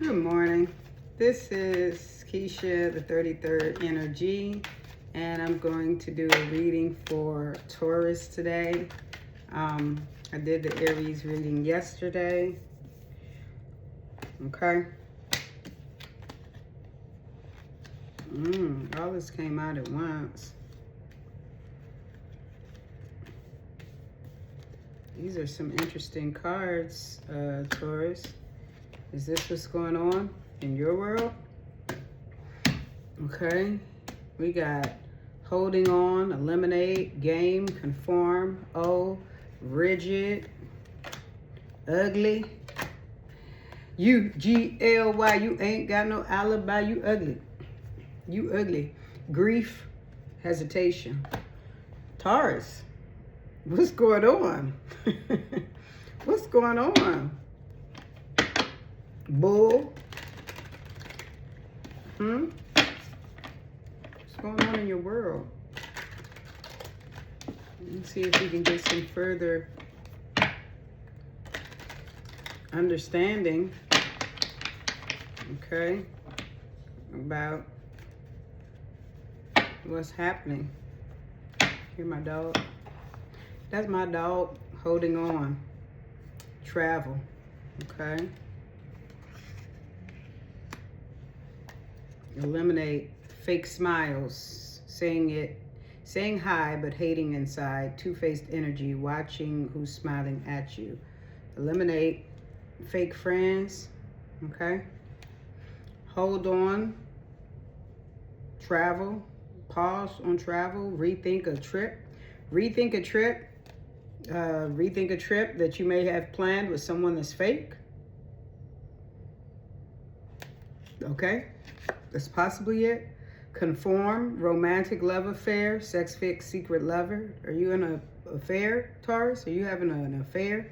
Good morning. This is Keisha, the 33rd Energy, and I'm going to do a reading for Taurus today. I did the Aries reading yesterday. Okay. All this came out at once. These are some interesting cards, Taurus. Is this what's going on in your world? Okay. We got holding on, eliminate, game, conform, rigid, ugly. You, G-L-Y, you ain't got no alibi, you ugly. You ugly. Grief, hesitation. Taurus, what's going on? What's going on? Bull. What's going on in your world? Let's see if we can get some further understanding, okay, about what's happening. Here, my dog. That's my dog holding on. Travel, okay. Eliminate, fake smiles, saying hi but hating inside, two-faced energy, watching who's smiling at you. Eliminate, fake friends, okay. Hold on, travel, pause on travel, rethink a trip. Rethink a trip that you may have planned with someone that's fake. Okay, that's possibly it. Conform, romantic love affair, sex fix, secret lover. Are you in an affair, Taurus? Are you having an affair?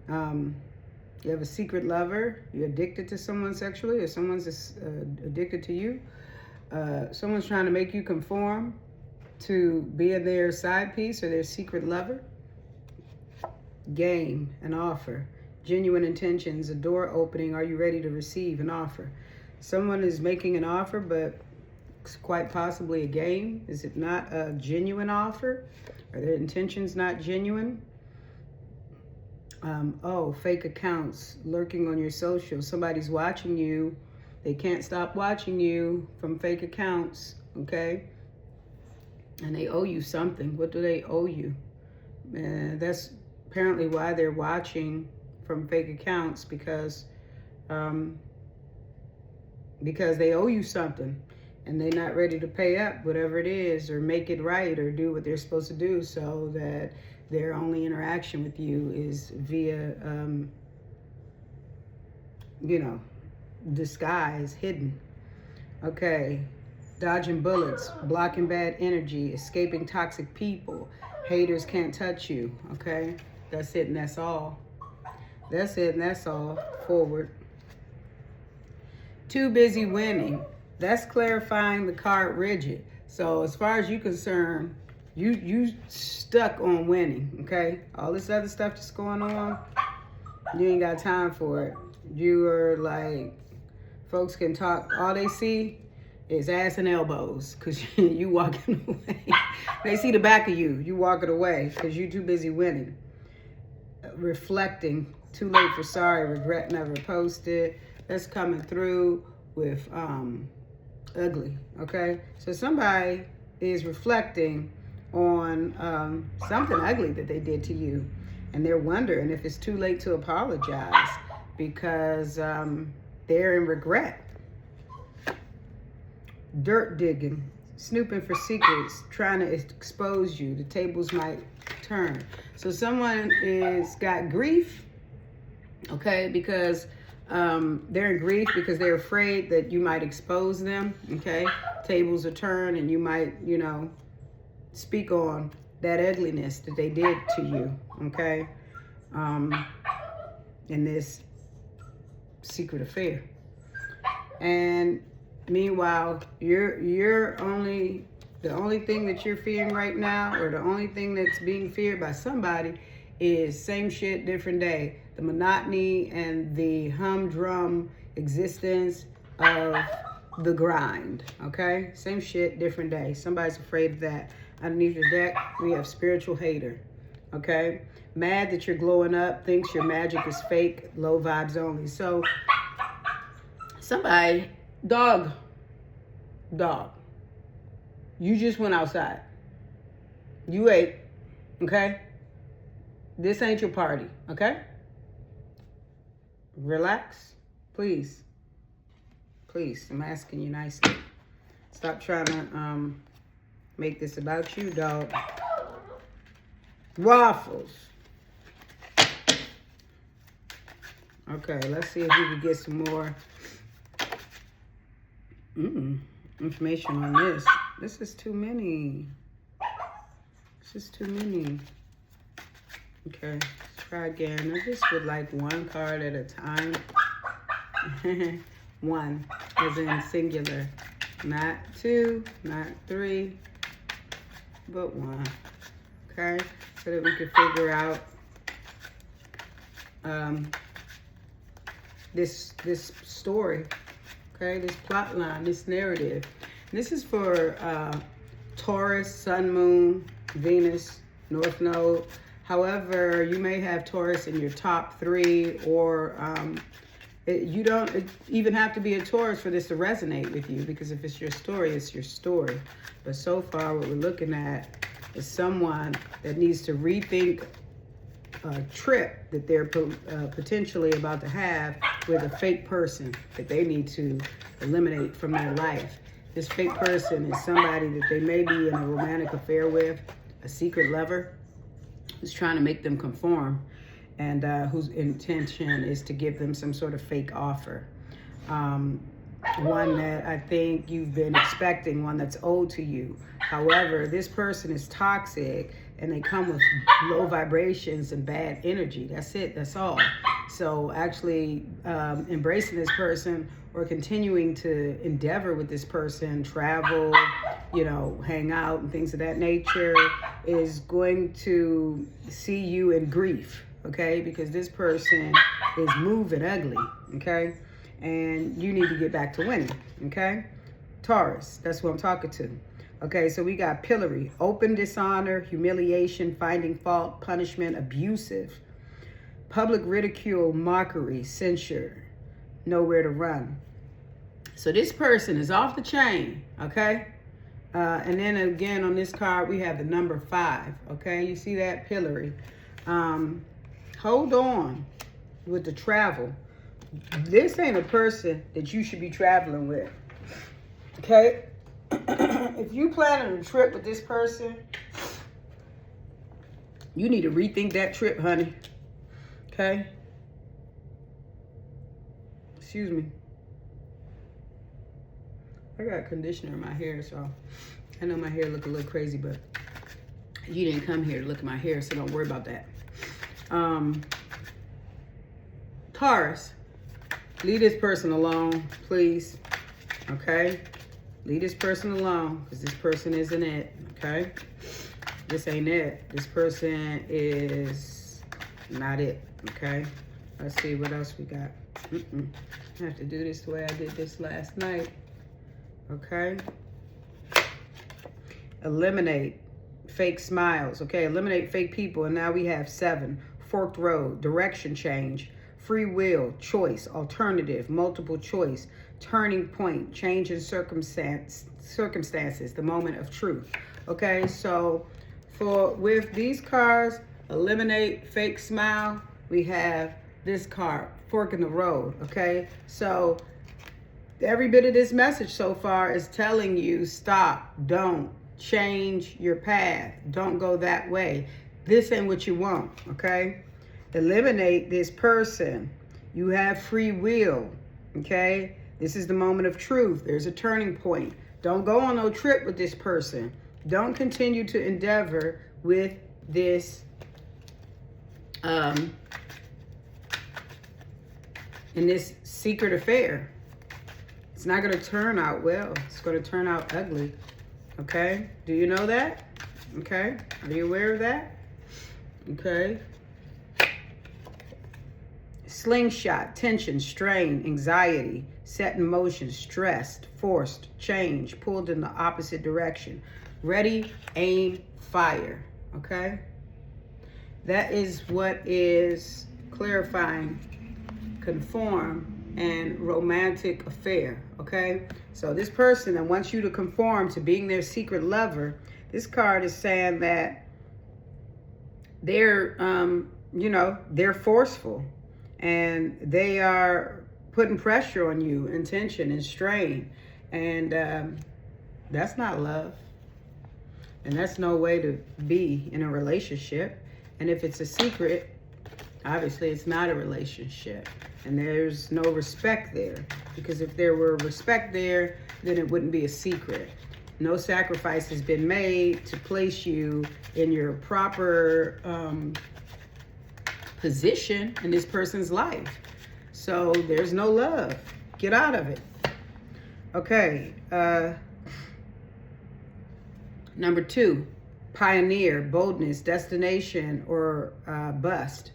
You have a secret lover. You're addicted to someone sexually, or someone's addicted to you. Someone's trying to make you conform to be their side piece or their secret lover. Game, an offer. Genuine intentions, a door opening. Are you ready to receive an offer? Someone is making an offer, but it's quite possibly a game. Is it not a genuine offer? Are their intentions not genuine? Fake accounts lurking on your social. Somebody's watching you. They can't stop watching you from fake accounts, okay? And they owe you something. What do they owe you? That's apparently why they're watching from fake accounts, because they owe you something and they're not ready to pay up whatever it is, or make it right, or do what they're supposed to do, so that their only interaction with you is via, disguise, hidden. Okay, dodging bullets, blocking bad energy, escaping toxic people, haters can't touch you, okay? That's it and that's all. That's it and that's all. Forward. Too busy winning. That's clarifying the card rigid. So as far as you're concerned, you stuck on winning, okay? All this other stuff that's going on, you ain't got time for it. You are like, folks can talk, all they see is ass and elbows, because you walking away. They see the back of you, you walking away because you too busy winning. Reflecting, too late for sorry, regret never posted. That's coming through with ugly, okay? So somebody is reflecting on something ugly that they did to you, and they're wondering if it's too late to apologize, because they're in regret. Dirt digging, snooping for secrets, trying to expose you. The tables might turn. So someone is got grief, okay, because they're in grief because they're afraid that you might expose them, okay? Tables are turned and you might, speak on that ugliness that they did to you, okay? In this secret affair. And meanwhile, the only thing that you're fearing right now, or the only thing that's being feared by somebody, is same shit, different day. the monotony and the humdrum existence of the grind, okay? Same shit, different day. Somebody's afraid of that. Underneath the deck, we have spiritual hater, okay? Mad that you're glowing up, thinks your magic is fake, low vibes only. So somebody, dog, you just went outside. You ate, okay? This ain't your party, okay? Relax, please. Please, I'm asking you nicely. Stop trying to make this about you, dog. Waffles. Okay, let's see if we can get some more information on this. This is too many. This is too many. Okay, let's try again. I just would like one card at a time. One, as in singular. Not two, not three, but one. Okay, so that we can figure out this story. Okay, this plot line, this narrative. And this is for Taurus, Sun, Moon, Venus, North Node. However, you may have Taurus in your top 3, or you don't even have to be a Taurus for this to resonate with you, because if it's your story, it's your story. But so far, what we're looking at is someone that needs to rethink a trip that they're potentially about to have with a fake person that they need to eliminate from their life. This fake person is somebody that they may be in a romantic affair with, a secret lover who's trying to make them conform, and whose intention is to give them some sort of fake offer. One that I think you've been expecting, one that's owed to you. However, this person is toxic, and they come with low vibrations and bad energy. That's it, that's all. So actually embracing this person or continuing to endeavor with this person, travel, you know, hang out and things of that nature, is going to see you in grief, okay? Because this person is moving ugly, okay? And you need to get back to winning, okay? Taurus, that's who I'm talking to. Okay, so we got pillory, open dishonor, humiliation, finding fault, punishment, abusive, public ridicule, mockery, censure, nowhere to run. So this person is off the chain, okay? And then again on this card, we have the number 5, okay? You see that? Pillory. Hold on with the travel. This ain't a person that you should be traveling with, okay? If you planning a trip with this person, you need to rethink that trip, honey. Okay? Excuse me. I got conditioner in my hair, so I know my hair look a little crazy, but you didn't come here to look at my hair, so don't worry about that. Taurus, leave this person alone, please. Okay? Leave this person alone, because this person isn't it, okay? This ain't it. This person is not it, okay? Let's see what else we got. I have to do this the way I did this last night, okay? Eliminate fake smiles, okay? Eliminate fake people, and now we have 7. Forked road, direction change, free will, choice, alternative, multiple choice, turning point, change in circumstances, the moment of truth. Okay, so with these cards, eliminate fake smile, we have this card, fork in the road. Okay, so every bit of this message so far is telling you stop, don't, change your path, don't go that way. This ain't what you want. Okay, eliminate this person. You have free will. Okay, this is the moment of truth. There's a turning point. Don't go on no trip with this person. Don't continue to endeavor with this in this secret affair. It's not going to turn out well. It's going to turn out ugly. Okay? Do you know that? Okay? Are you aware of that? Okay? slingshot, tension, strain, anxiety, set in motion, stressed, forced, change, pulled in the opposite direction. Ready, aim, fire, okay? That is what is clarifying, conform, and romantic affair, okay? So this person that wants you to conform to being their secret lover, this card is saying that they're, they're forceful and they are putting pressure on you, and tension and strain. And that's not love. And that's no way to be in a relationship. And if it's a secret, obviously it's not a relationship. And there's no respect there. Because if there were respect there, then it wouldn't be a secret. No sacrifice has been made to place you in your proper position in this person's life. So there's no love. Get out of it. Okay. Number 2, pioneer, boldness, destination, or bust.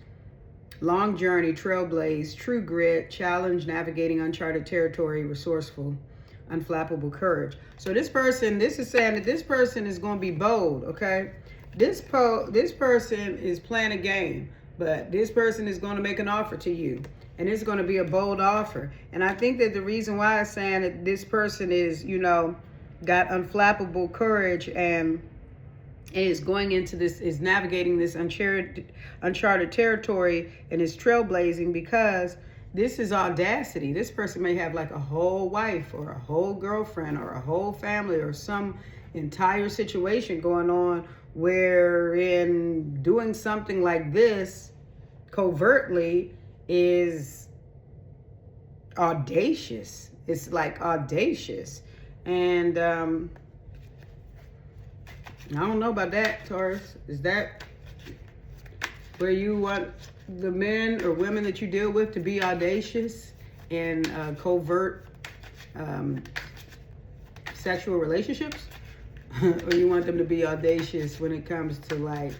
Long journey, trailblaze, true grit, challenge, navigating uncharted territory, resourceful, unflappable courage. So this is saying that this person is going to be bold, okay? This person is playing a game, but this person is going to make an offer to you. And it's going to be a bold offer. And I think that the reason why it's saying that this person is, got unflappable courage and is going into this, is navigating this uncharted territory and is trailblazing, because this is audacity. This person may have like a whole wife or a whole girlfriend or a whole family or some entire situation going on, wherein doing something like this covertly is audacious. It's like audacious. And I don't know about that, Taurus. Is that where you want the men or women that you deal with to be audacious in covert sexual relationships? Or you want them to be audacious when it comes to, like,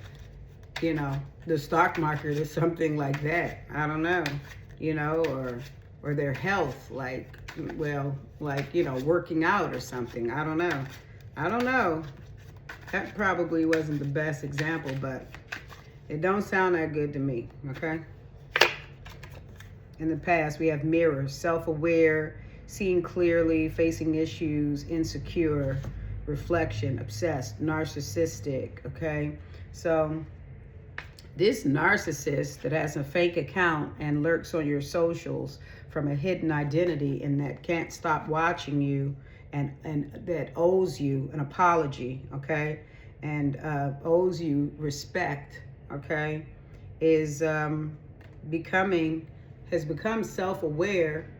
the stock market or something like that? I don't know, or their health, working out or something. I don't know. That probably wasn't the best example, but it don't sound that good to me, okay? In the past, we have mirror, self-aware, seeing clearly, facing issues, insecure, reflection, obsessed, narcissistic, okay? So this narcissist that has a fake account and lurks on your socials from a hidden identity and that can't stop watching you and that owes you an apology, okay, and owes you respect, okay, has become self-aware,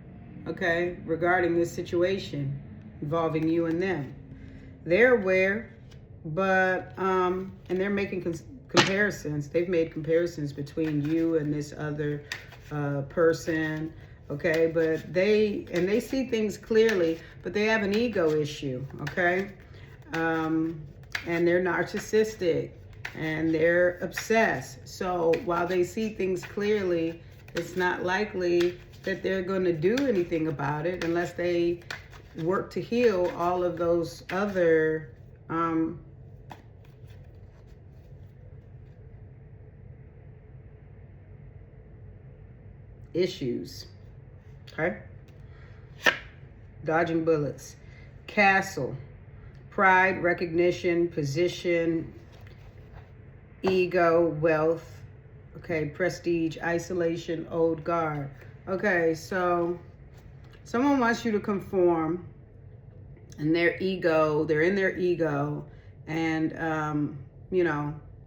okay, regarding this situation involving you and them. They're aware, but and they're making comparisons. They've made comparisons between you and this other person, okay, but they see things clearly, but they have an ego issue, okay, and they're narcissistic and they're obsessed. So while they see things clearly, it's not likely that they're going to do anything about it unless they work to heal all of those other issues. Okay? Dodging bullets. Castle. Pride, recognition, position, ego, wealth. Okay, prestige, isolation, old guard. Okay, so someone wants you to conform and they're in their ego, and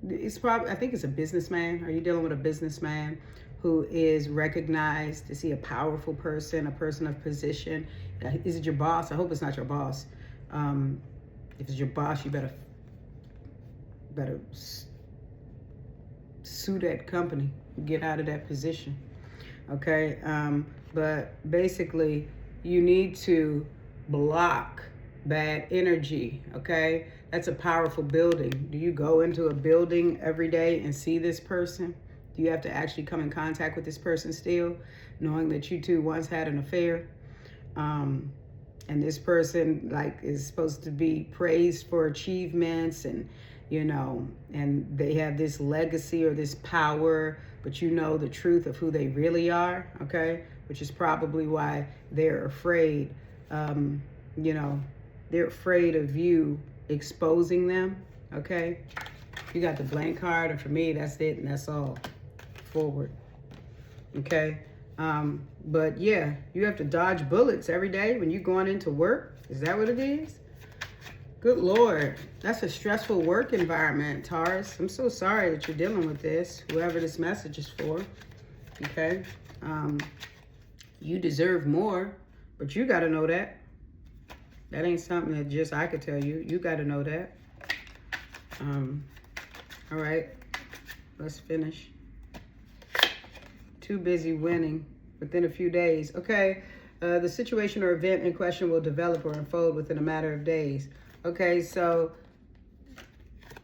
it's probably, I think it's a businessman. Are you dealing with a businessman who is recognized to see a powerful person, a person of position? Is it your boss? I hope it's not your boss. If it's your boss, you better sue that company, get out of that position, okay? But basically, you need to block bad energy, okay? That's a powerful building. Do you go into a building every day and see this person? Do you have to actually come in contact with this person still, knowing that you two once had an affair? And this person like is supposed to be praised for achievements and, you know, and they have this legacy or this power, but you know the truth of who they really are, okay? Which is probably why they're afraid, you know, they're afraid of you exposing them, okay? You got the blank card, and for me, that's it, and that's all. Forward, okay? But yeah, you have to dodge bullets every day when you're going into work. Is that what it is? Good Lord, that's a stressful work environment, Taurus. I'm so sorry that you're dealing with this, whoever this message is for, okay? You deserve more, but you got to know that. That ain't something that just I could tell you. You got to know that. All right, let's finish. Too busy winning within a few days. Okay, the situation or event in question will develop or unfold within a matter of days. Okay, so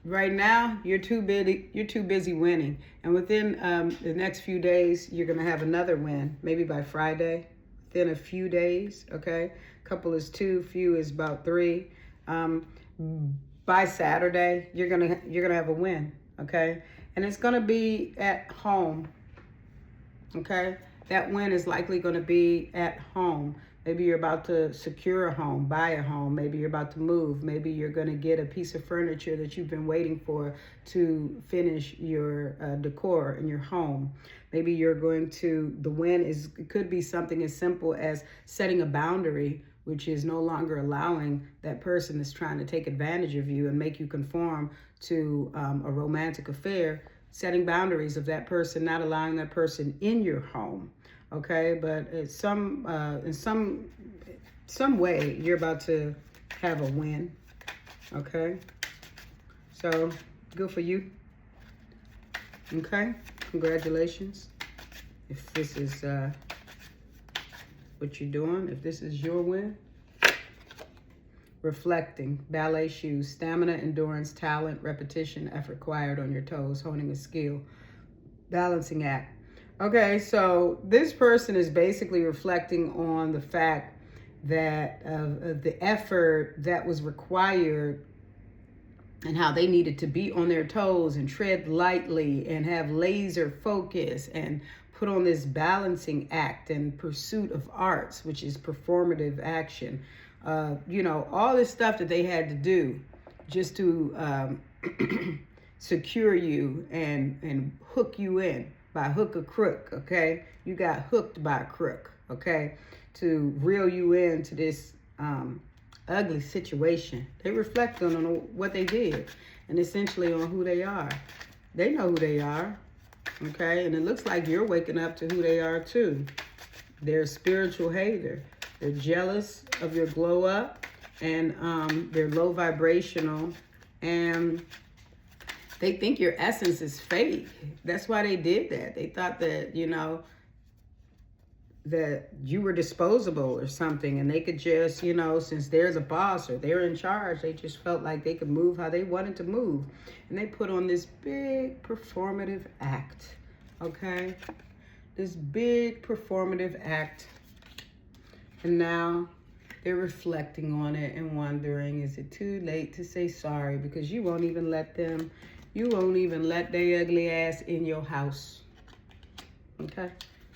right now you're too busy winning, and within the next few days you're gonna have another win, maybe by Friday, within a few days. Okay, couple is 2, few is about 3. By Saturday you're gonna have a win. Okay, and it's gonna be at home. Okay, that win is likely going to be at home. Maybe you're about to secure a home, buy a home. Maybe you're about to move. Maybe you're going to get a piece of furniture that you've been waiting for to finish your decor in your home. Maybe you're going to, the win is, it could be something as simple as setting a boundary, which is no longer allowing that person that's trying to take advantage of you and make you conform to a romantic affair. Setting boundaries of that person, not allowing that person in your home, okay? But in some way, you're about to have a win, okay? So, good for you, okay? Congratulations. If this is what you're doing, if this is your win. Reflecting, ballet shoes, stamina, endurance, talent, repetition, effort required on your toes, honing a skill, balancing act. Okay, so this person is basically reflecting on the fact that the effort that was required and how they needed to be on their toes and tread lightly and have laser focus and put on this balancing act and pursuit of arts, which is performative action. You know, all this stuff that they had to do just to secure you and hook you in by hook or crook, okay? You got hooked by a crook, okay? To reel you into this ugly situation. They reflect on what they did and essentially on who they are. They know who they are, okay? And it looks like you're waking up to who they are too. They're a spiritual hater. They're jealous of your glow up, and they're low vibrational, and they think your essence is fake. That's why they did that. They thought that, you know, that you were disposable or something, and they could just, you know, since there's a boss or they're in charge, they just felt like they could move how they wanted to move. And they put on this big performative act, okay? This big performative act. And now they're reflecting on it and wondering, is it too late to say sorry? Because you won't even let their ugly ass in your house. Okay?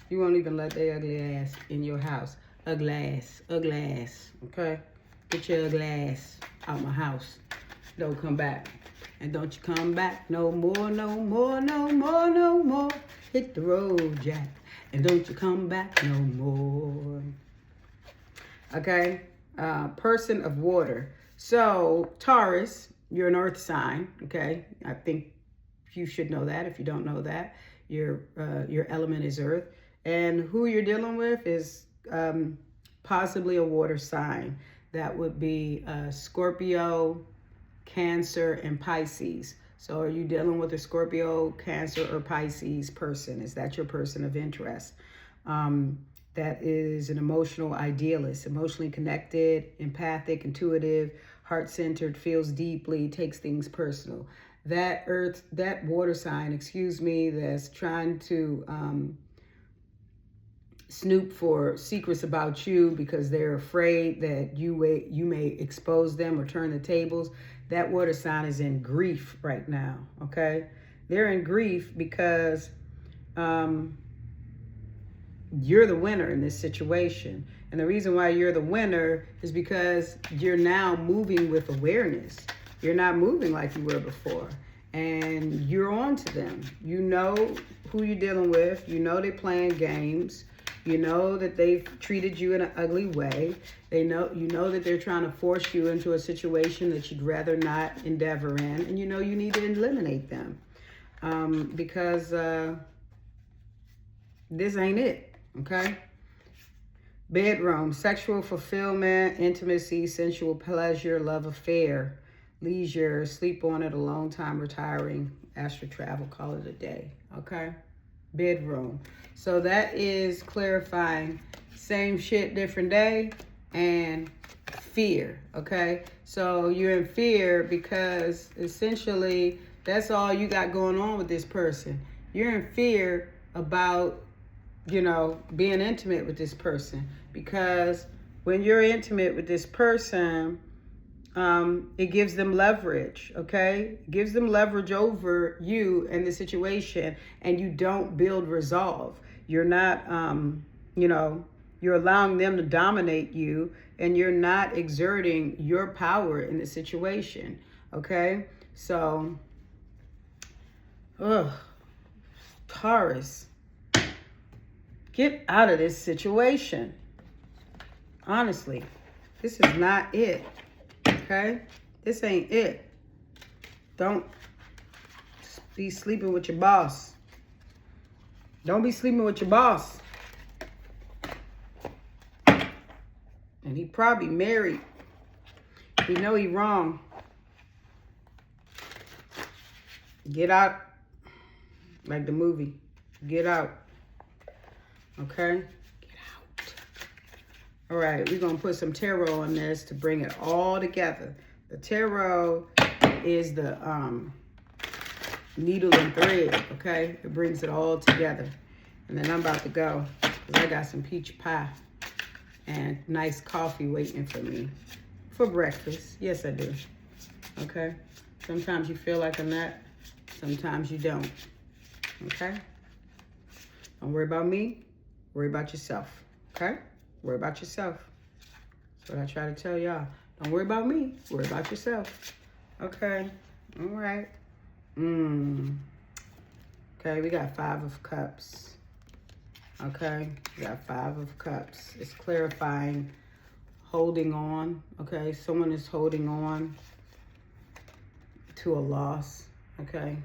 You won't even let their ugly ass in your house. Ugly ass, okay? Get your ugly ass out my house. Don't come back. And don't you come back no more, no more, no more, no more. Hit the road, Jack. And don't you come back no more. Okay, person of water. So Taurus, you're an earth sign. Okay, I think you should know that. If you don't know that, your element is earth, and who you're dealing with is possibly a water sign. That would be Scorpio, Cancer, and Pisces. So are you dealing with a Scorpio, Cancer, or Pisces person? Is that your person of interest? That is an emotional idealist, emotionally connected, empathic, intuitive, heart-centered, feels deeply, takes things personal. that water sign, excuse me, that's trying to snoop for secrets about you because they're afraid that you may expose them or turn the tables. That water sign is in grief right now, okay? They're in grief because you're the winner in this situation. And the reason why you're the winner is because you're now moving with awareness. You're not moving like you were before. And you're on to them. You know who you're dealing with. You know they're playing games. You know that they've treated you in an ugly way. You know that they're trying to force you into a situation that you'd rather not endeavor in. And you know you need to eliminate them. Because this ain't it, okay? Bedroom, sexual fulfillment, intimacy, sensual pleasure, love affair, leisure, sleep on it, alone time, retiring, astral travel, call it a day, okay? Bedroom. So that is clarifying same shit, different day, and fear, okay? So you're in fear because essentially that's all you got going on with this person. You're in fear about, you know, being intimate with this person, because when you're intimate with this person, it gives them leverage, okay? It gives them leverage over you and the situation, and you don't build resolve. You're not, you know, you're allowing them to dominate you, and you're not exerting your power in the situation, okay? So, Taurus, get out of this situation. Honestly, this is not it. Okay? This ain't it. Don't be sleeping with your boss. Don't be sleeping with your boss. And he probably married. You know he wrong. Get out. Like the movie. Get out. Okay? Get out. All right, we're going to put some tarot on this to bring it all together. The tarot is the needle and thread, okay? It brings it all together. And then I'm about to go because I got some peach pie and nice coffee waiting for me for breakfast. Yes, I do. Okay? Sometimes you feel like a nut. Sometimes you don't. Okay? Don't worry about me. Worry about yourself. Okay? Worry about yourself. That's what I try to tell y'all. Don't worry about me. Worry about yourself. Okay? All right. Okay, we got 5 of Cups. Okay? We got 5 of Cups. It's clarifying holding on. Okay? Someone is holding on to a loss. Okay?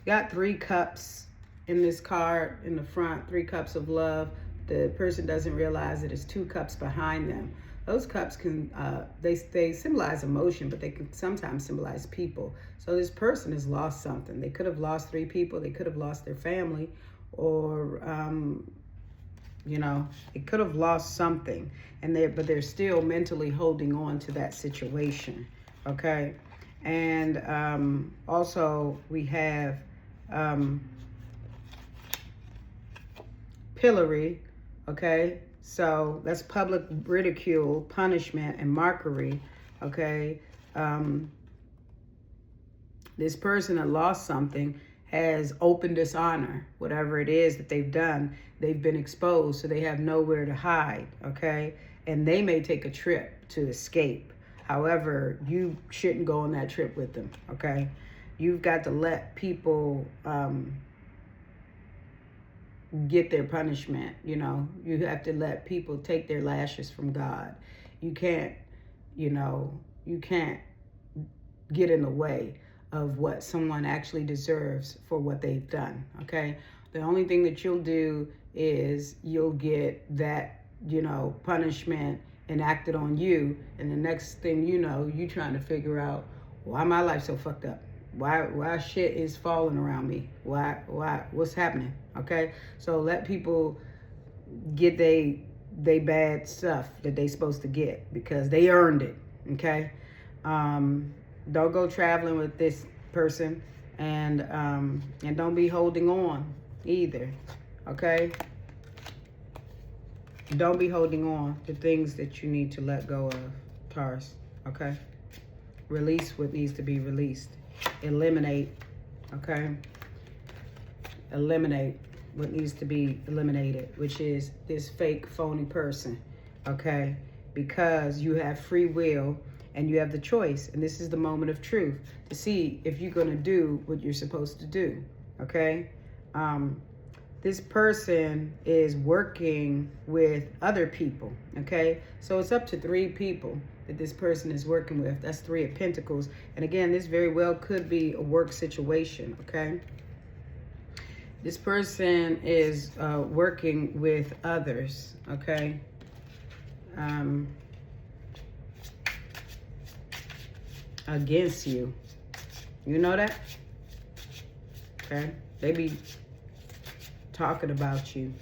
Got 3 cups in this card in the front. 3 cups of love. The person doesn't realize that it's 2 cups behind them. Those cups can, they symbolize emotion, but they can sometimes symbolize people. So this person has lost something. They could have lost 3 people. They could have lost their family, or, you know, it could have lost something. But they're still mentally holding on to that situation, okay? And also we have pillory, okay? So that's public ridicule, punishment, and mockery, okay? This person that lost something has open dishonor. Whatever it is that they've done, they've been exposed, so they have nowhere to hide, okay? And they may take a trip to escape. However, you shouldn't go on that trip with them, okay? You've got to let people get their punishment, you know. You have to let people take their lashes from God. You can't, you know, you can't get in the way of what someone actually deserves for what they've done, okay? The only thing that you'll do is you'll get that, you know, punishment enacted on you, and the next thing you know, you trying to figure out, why my life so fucked up? Why shit is falling around me? What's happening? Okay? So let people get they bad stuff that they supposed to get because they earned it. Okay? Don't go traveling with this person, and don't be holding on either, okay? Don't be holding on to things that you need to let go of, Taurus, okay? Release what needs to be released. Eliminate, okay? Eliminate what needs to be eliminated, which is this fake, phony person, okay? Because you have free will and you have the choice, and this is the moment of truth to see if you're going to do what you're supposed to do, okay? This person is working with other people, okay? So it's up to 3 people that this person is working with. That's 3 of Pentacles. And again, this very well could be a work situation, okay? This person is working with others, okay? Against you. You know that? Okay? They be talking about you.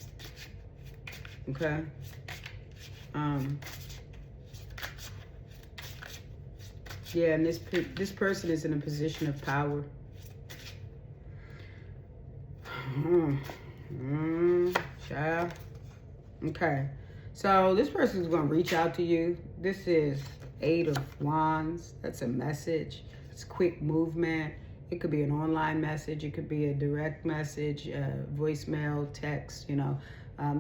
Okay? Yeah, and this person is in a position of power. Child. Okay. So this person is going to reach out to you. This is 8 of Wands. That's a message. It's quick movement. It could be an online message. It could be a direct message, voicemail, text, you know.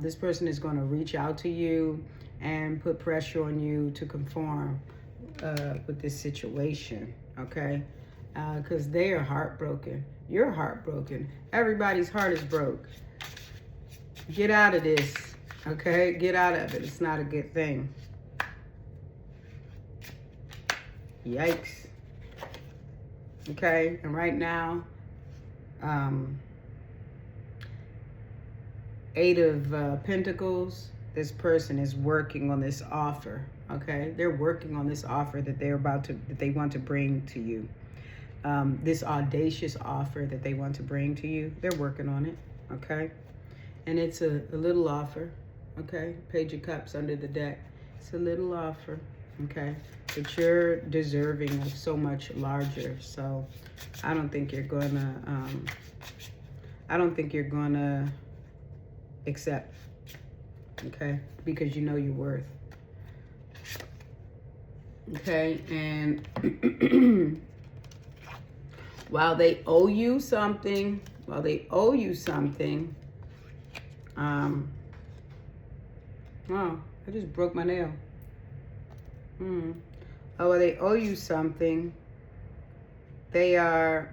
This person is going to reach out to you and put pressure on you to conform with this situation, okay? Because they are heartbroken. You're heartbroken. Everybody's heart is broke. Get out of this, okay? Get out of it. It's not a good thing. Yikes. Okay, and right now, 8 of Pentacles, this person is working on this offer, okay? They're working on this offer that they want to bring to you. This audacious offer that they want to bring to you, they're working on it, okay? And it's a little offer, okay? Page of Cups under the deck. It's a little offer, okay? But you're deserving of so much larger. So I don't think you're gonna accept, okay? Because you know your worth. Okay, and while they owe you something, oh, I just broke my nail. Oh, well, they owe you something. You're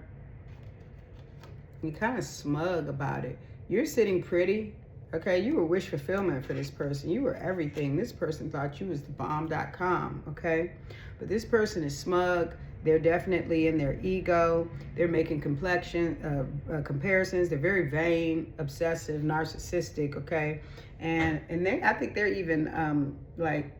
kind of smug about it. You're sitting pretty, okay? You were wish fulfillment for this person. You were everything. This person thought you was the bomb.com, okay? But this person is smug. They're definitely in their ego. They're making comparisons. They're very vain, obsessive, narcissistic, okay? And I think they're even like,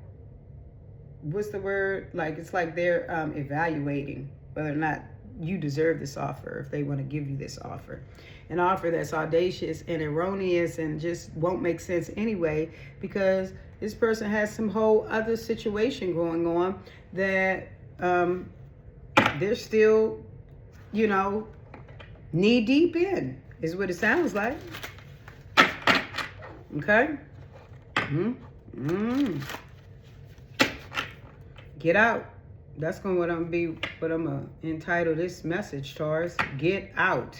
what's the word? Like, it's like they're evaluating whether or not you deserve this offer, if they want to give you this offer. An offer that's audacious and erroneous and just won't make sense anyway, because this person has some whole other situation going on that they're still, you know, knee deep in, is what it sounds like. Okay? Get out. That's what I'm gonna entitle this message, Taurus. Get out.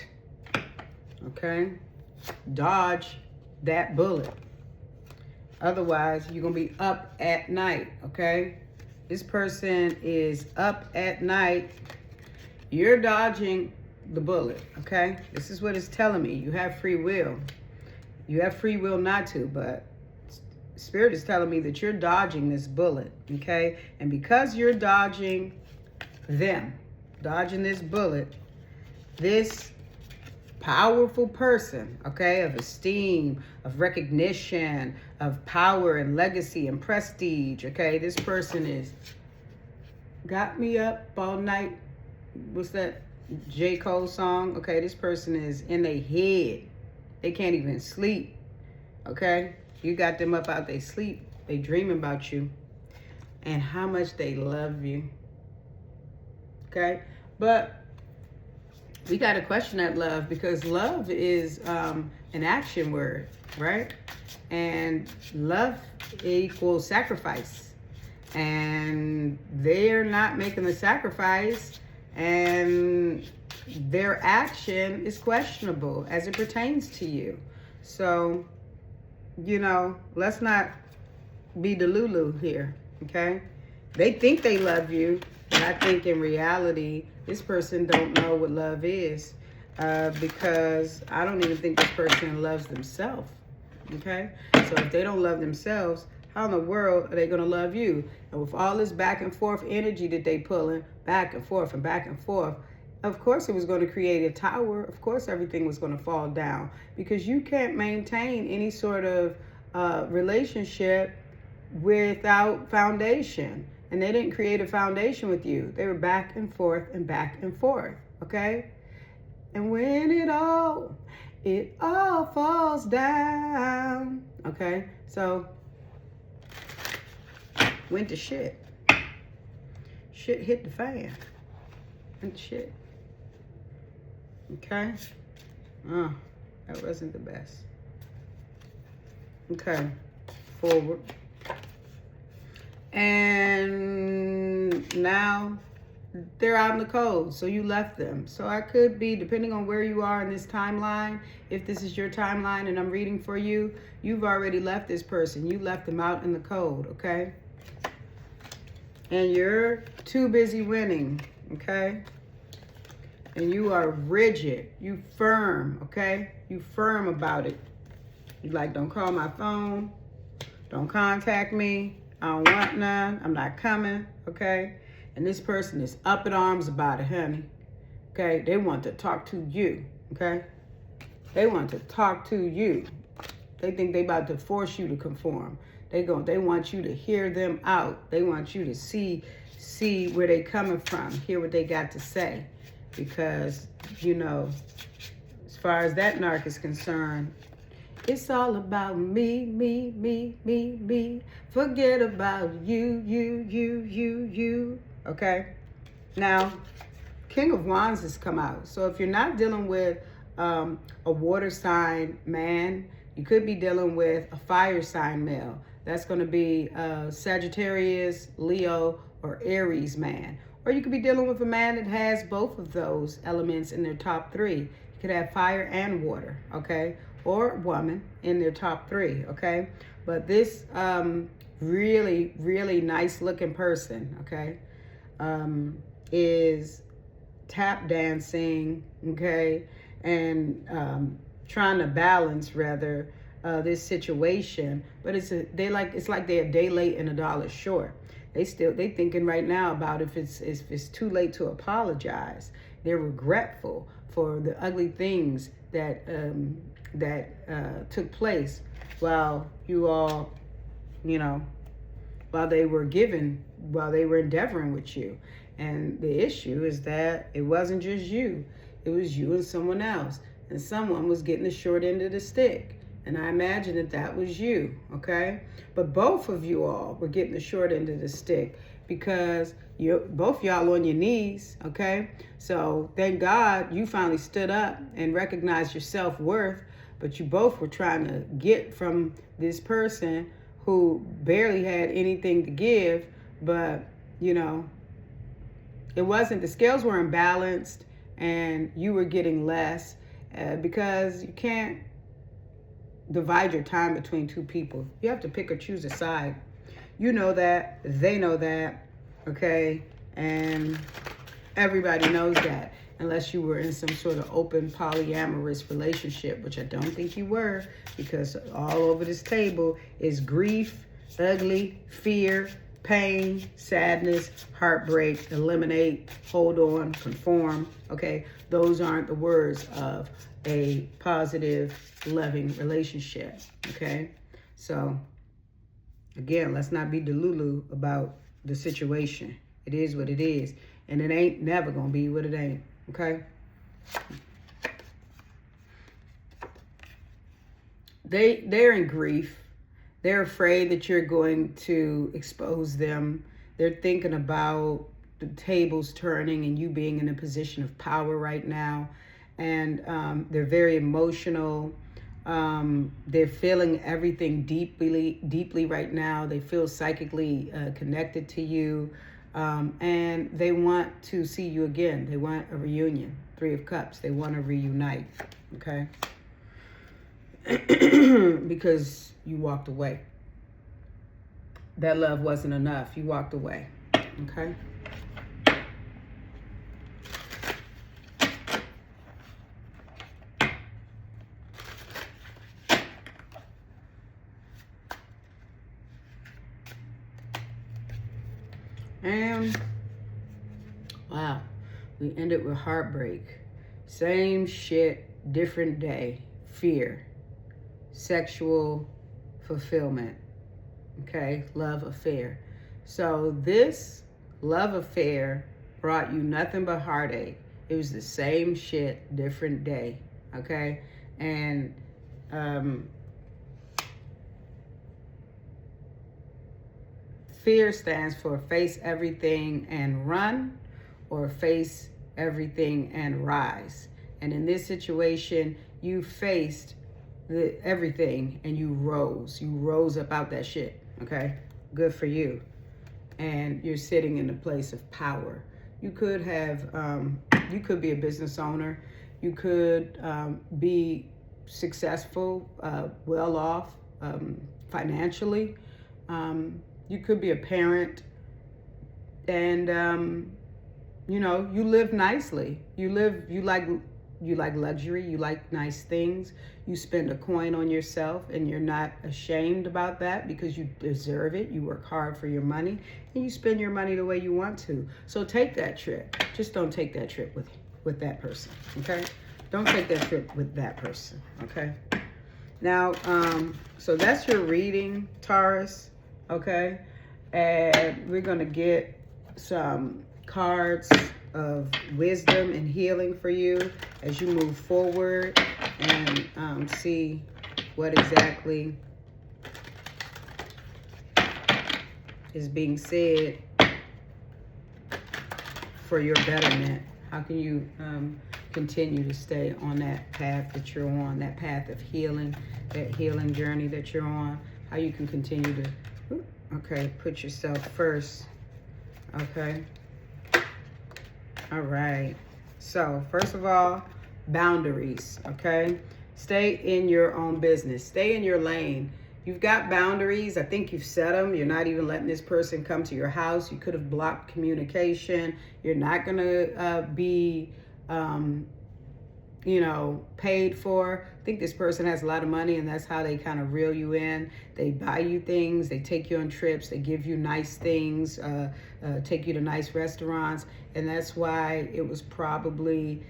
Okay? Dodge that bullet. Otherwise, you're gonna be up at night, okay? This person is up at night. You're dodging the bullet, okay? This is what it's telling me. You have free will. You have free will not to, but Spirit is telling me that you're dodging this bullet, okay? And because you're dodging this bullet, this powerful person, okay, of esteem, of recognition, of power and legacy and prestige, okay? This person is got me up all night. What's that J. Cole song? Okay, this person is in their head. They can't even sleep, okay? You got them up out their sleep. They dreaming about you and how much they love you. okay? But we got to question that love, because love is an action word, right? And love equals sacrifice. And they're not making the sacrifice, and their action is questionable as it pertains to you. So, you know, let's not be delulu here, okay? They think they love you, but I think in reality, this person don't know what love is, because I don't even think this person loves themselves, okay? So if they don't love themselves, how in the world are they going to love you? And with all this back and forth energy that they pulling, back and forth and back and forth, of course it was going to create a tower. Of course everything was going to fall down, because you can't maintain any sort of relationship without foundation. And they didn't create a foundation with you. They were back and forth and back and forth, okay? And when it all falls down, okay? So, went to shit. Shit hit the fan. And shit. Okay? That wasn't the best. Okay. Forward. And now they're out in the cold, so you left them. So I could be, depending on where you are in this timeline, if this is your timeline and I'm reading for you, you've already left this person. You left them out in the cold, okay? And you're too busy winning, okay? And you are rigid. You firm, okay? You firm about it. You like, don't call my phone. Don't contact me. I don't want none. I'm not coming, okay? And this person is up in arms about it, honey. Okay? They want to talk to you, okay? They want to talk to you. They think they about to force you to conform. They want you to hear them out. They want you to see where they coming from, hear what they got to say. Because, you know, as far as that narc is concerned, it's all about me, me, me, me, me. Forget about you, you, you, you, you. Okay? Now, King of Wands has come out. So if you're not dealing with a water sign man, you could be dealing with a fire sign male. That's going to be Sagittarius, Leo, or Aries man. Or you could be dealing with a man that has both of those elements in their top three. You could have fire and water, okay? Or woman in their top three, okay? But this really, really nice looking person, okay, is tap dancing, okay, and trying to balance rather this situation. But it's like they're a day late and a dollar short. They thinking right now about if it's too late to apologize. They're regretful for the ugly things that took place while you all, you know, while they were endeavoring with you. And the issue is that it wasn't just you. It was you and someone else. And someone was getting the short end of the stick. And I imagine that was you, okay? But both of you all were getting the short end of the stick because both y'all on your knees, okay? So thank God you finally stood up and recognized your self-worth, but you both were trying to get from this person who barely had anything to give, but, you know, it wasn't, the scales were imbalanced and you were getting less because you can't divide your time between two people. You have to pick or choose a side. You know that, they know that, okay? And everybody knows that, unless you were in some sort of open polyamorous relationship, which I don't think you were, because all over this table is grief, ugly, fear, pain, sadness, heartbreak, eliminate, hold on, conform, okay? Those aren't the words of a positive, loving relationship, okay? So, again, let's not be delulu about the situation. It is what it is, and it ain't never gonna be what it ain't, okay? They're in grief. They're afraid that you're going to expose them. They're thinking about the tables turning and you being in a position of power right now. And they're very emotional. They're feeling everything deeply right now. They feel psychically connected to you. And they want to see you again. They want a reunion. 3 of Cups. They want to reunite. Okay? Because you walked away. That love wasn't enough. You walked away. Okay? And wow, we ended with heartbreak. Same shit, different day. Fear, sexual fulfillment. Okay, love affair. So this love affair brought you nothing but heartache. It was the same shit, different day. Okay, and fear stands for face everything and run, or face everything and rise. And in this situation, you faced everything and you rose. You rose up out that shit, okay? Good for you. And you're sitting in a place of power. You could have, you could be a business owner. You could be successful, well off financially. You could be a parent, and you know, you live nicely. You like luxury. You like nice things. You spend a coin on yourself, and you're not ashamed about that because you deserve it. You work hard for your money, and you spend your money the way you want to. So take that trip. Just don't take that trip with that person. Okay? Don't take that trip with that person. Okay? Now, so that's your reading, Taurus. Okay, and we're going to get some cards of wisdom and healing for you as you move forward, and see what exactly is being said for your betterment. How can you continue to stay on that path that you're on, that path of healing, that healing journey that you're on? How you can continue to put yourself first. Okay. All right. So first of all, boundaries. Okay. Stay in your own business. Stay in your lane. You've got boundaries. I think you've set them. You're not even letting this person come to your house. You could have blocked communication. You're not going to be, you know, paid for. I think this person has a lot of money, and that's how they kind of reel you in. They buy you things. They take you on trips. They give you nice things, take you to nice restaurants. And that's why it was probably,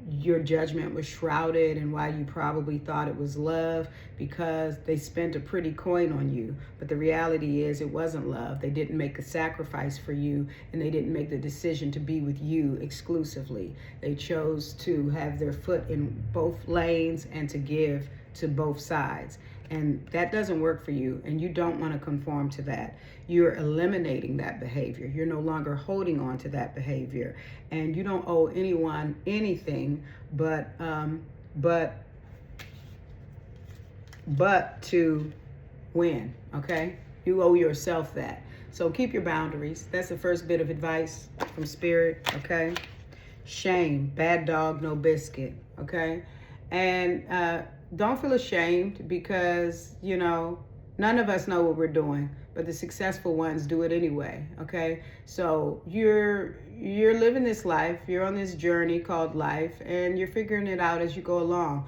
your judgment was shrouded, and why you probably thought it was love, because they spent a pretty coin on you. But the reality is it wasn't love. They didn't make a sacrifice for you, and they didn't make the decision to be with you exclusively. They chose to have their foot in both lanes and to give to both sides. And that doesn't work for you, and you don't want to conform to that. You're eliminating that behavior. You're no longer holding on to that behavior, and you don't owe anyone anything but to win. Okay, you owe yourself that. So keep your boundaries. That's the first bit of advice from Spirit. Okay, shame, bad dog, no biscuit. Okay, and don't feel ashamed, because, you know, none of us know what we're doing, but the successful ones do it anyway. Okay, so you're living this life. You're on this journey called life, and you're figuring it out as you go along.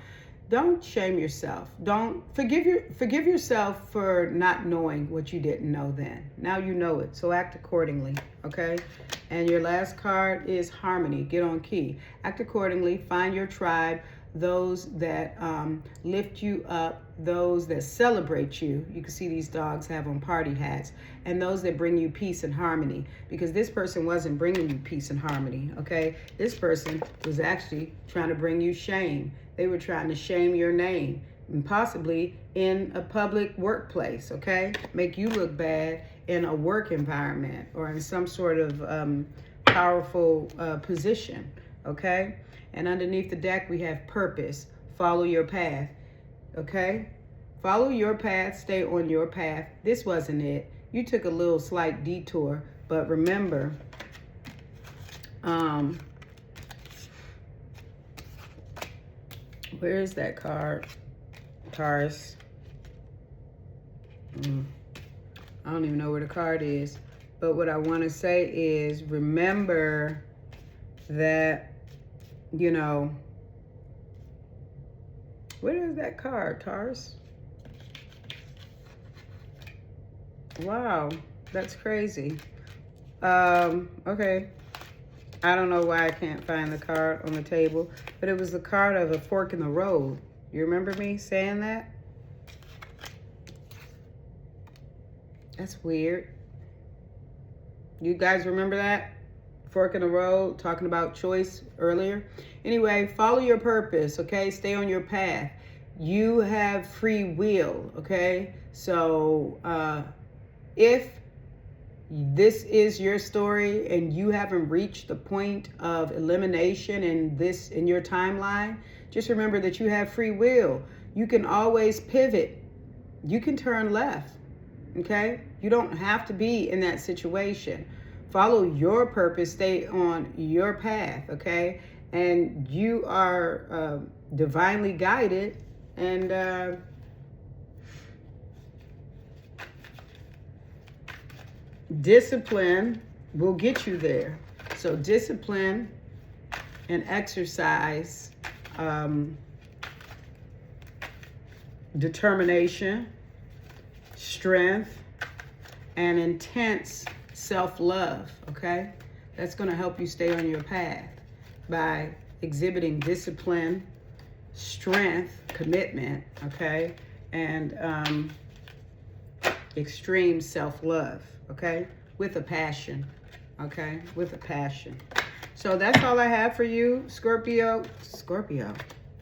Don't shame yourself. Don't forgive yourself for not knowing what you didn't know then. Now you know it, so act accordingly. Okay, and your last card is harmony. Get on key. Act accordingly. Find your tribe. Those that lift you up, those that celebrate you. You can see these dogs have on party hats. And those that bring you peace and harmony, because this person wasn't bringing you peace and harmony. Okay, this person was actually trying to bring you shame. They were trying to shame your name, and possibly in a public workplace. Okay, make you look bad in a work environment, or in some sort of powerful position, okay? And underneath the deck, we have purpose. Follow your path, okay? Follow your path, stay on your path. This wasn't it. You took a little slight detour, but remember, where is that card, Taurus? I don't even know where the card is. But what I want to say is, remember that, you know, where is that card, Taurus? Wow, that's crazy. Okay. I don't know why I can't find the card on the table, but it was the card of a fork in the road. You remember me saying that? That's weird. You guys remember that? Fork in the road, talking about choice earlier. Anyway, follow your purpose, okay? Stay on your path. You have free will, okay? So if this is your story and you haven't reached the point of elimination in your timeline, just remember that you have free will. You can always pivot. You can turn left, okay? You don't have to be in that situation. Follow your purpose, stay on your path, okay? And you are divinely guided, and discipline will get you there. So discipline and exercise, determination, strength, and intense self-love, okay? That's going to help you stay on your path by exhibiting discipline, strength, commitment, okay? And extreme self-love, okay? With a passion, okay? With a passion. So that's all I have for you, Scorpio. Scorpio.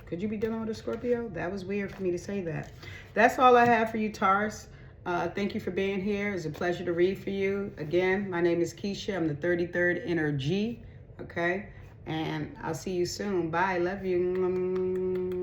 Could you be dealing with a Scorpio? That was weird for me to say that. That's all I have for you, Taurus. Thank you for being here. It's a pleasure to read for you. Again, my name is Keisha. I'm the 33rd energy, okay? And I'll see you soon. Bye. Love you.